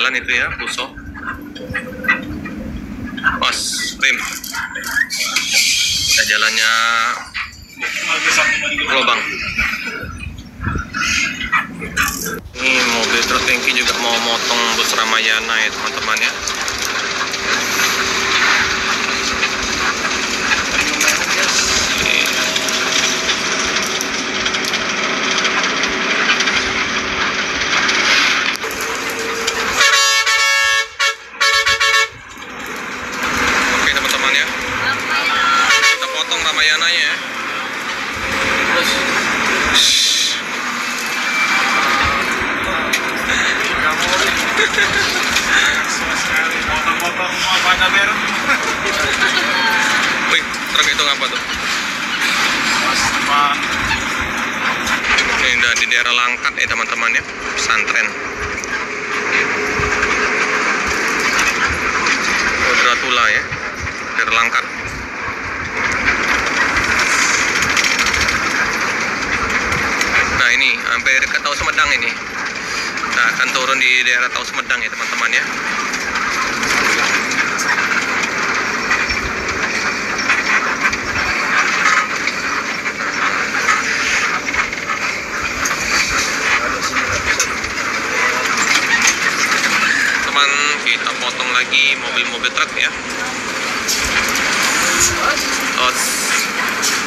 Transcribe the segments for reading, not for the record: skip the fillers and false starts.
jalan itu ya, Fuso. Pas rim. Nah, jalannya lubang. Ini mobil truk tangki juga mau motong bus Ramayana ya teman-teman ya. Oke teman-teman ya, kita potong Ramayananya ya. Wih, truk itu apa tuh? Ini udah di daerah Langkat ya teman-teman ya, pesantren Kodratula ya, daerah Langkat. Nah ini hampir ke Tahu Sumedang ini. Nah akan turun di daerah Tahu Sumedang ya teman-teman ya. Teman, kita potong lagi mobil-mobil truk ya.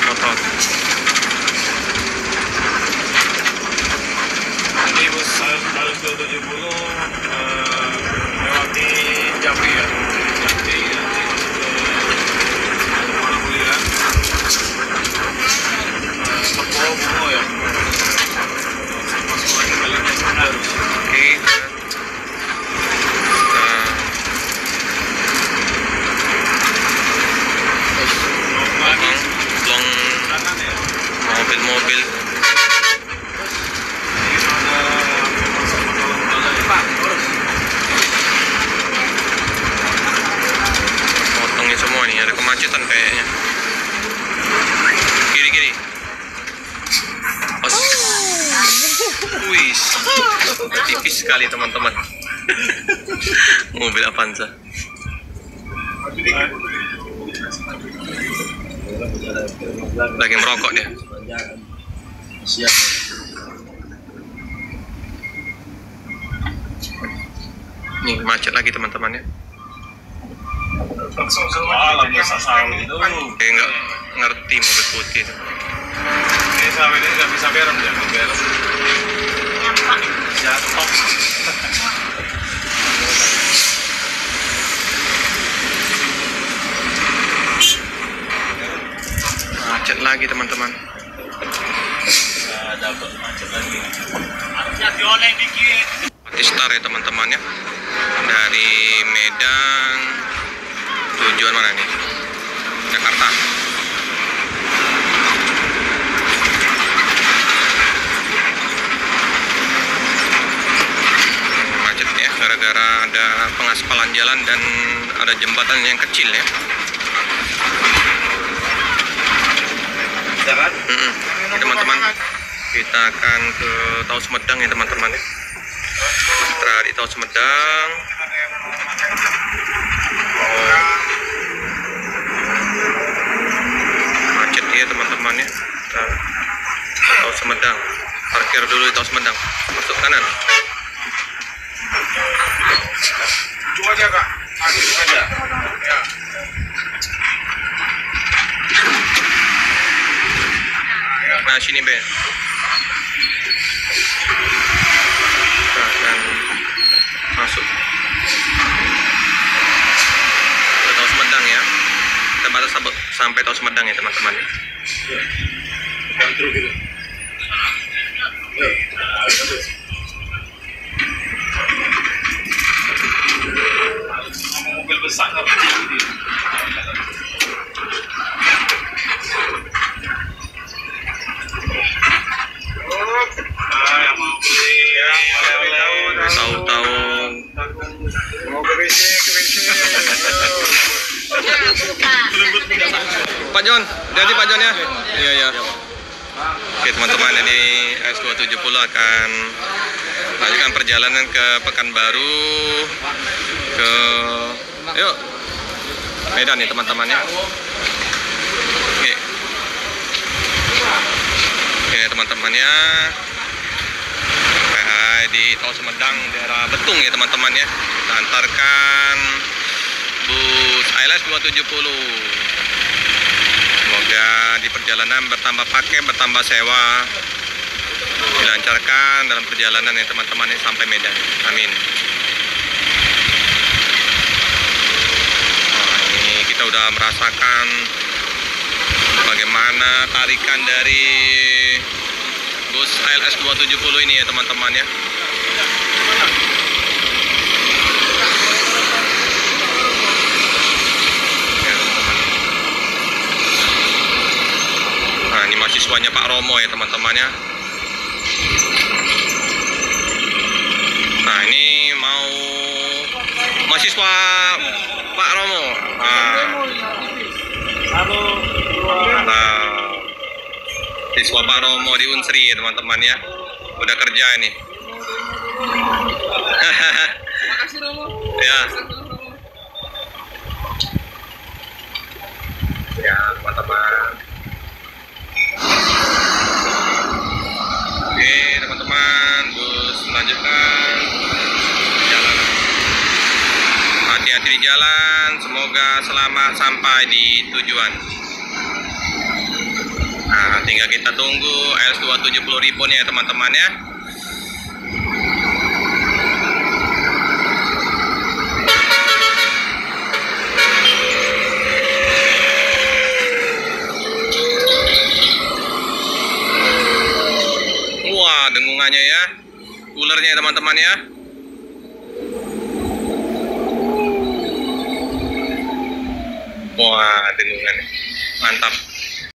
Motor. Ini bus 70 lewati Jambi ya. Jambi Alhamdulillah. Tepung bungo ya. Masuk lagi baliknya harus. Oke. Mobil-mobil potongnya semua nih, ada kemacetan kayaknya. Kiri-kiri. Wih, tipis sekali teman-teman. Mobil Avanza. Lagi merokok dia. Siap. Nih macet lagi teman-teman ya. Langsung semua lagi sasar itu. Nggak ngerti mobil putih. Ini sampai ini nggak bisa berem ya, berem. Jatuh. Macet lagi teman-teman. Dapat macet lagi. Hati oleh dikit. Star ya teman-teman ya. Dari Medan tujuan mana nih? Jakarta. Macet ya gara-gara ada pengaspalan jalan dan ada jembatan yang kecil ya. Teman-teman, kita akan ke Tahu Sumedang ya teman-teman ya. Setelah di Tahu Sumedang, macet ya teman-teman ya. Kita Tahu Sumedang, parkir dulu di Tahu Sumedang, masuk kanan. Coba aja kak, masuk aja. Ya. Nah sini Ben. Kita akan masuk ke Tahu Sumedang ya. Kita baru sampai Tahu Sumedang ya teman-teman. Kontrol gitu. Mobil besar nggak kecil gitu. Yang mau beli, Tahu-tahu mau ke WC. Pak John, jadi Pak John ya. Iya. Oke teman-teman, ini S270 akan lanjutkan perjalanan ke Pekanbaru, ke yuk Medan nih teman-teman ya. Oke teman-teman ya, di Tol Sumedang daerah Betung ya teman-teman ya. Kita antarkan bus ALS 270. Semoga di perjalanan bertambah pakai, bertambah sewa, dilancarkan dalam perjalanan ya teman-teman ya, sampai Medan. Amin. Nah, ini kita udah merasakan bagaimana tarikan dari bus ALS 270 ini ya teman-teman ya. Nah, ini mahasiswanya Pak Romo ya teman-teman ya. Nah, ini mau mahasiswa Pak Romo. Nah, siswa Pak Romo di Unsri ya teman-teman ya. Udah kerja ini. Makasih Romo. Ya. Ya, teman-teman. Oke, teman-teman, bus melanjutkan perjalanan. Hati-hati di jalan, semoga selamat sampai di tujuan. Nah, tinggal kita tunggu ALS 270 rebound ya teman-teman ya. Wah, dengungannya ya, ulernya ya teman-teman ya. Wah, dengungannya mantap.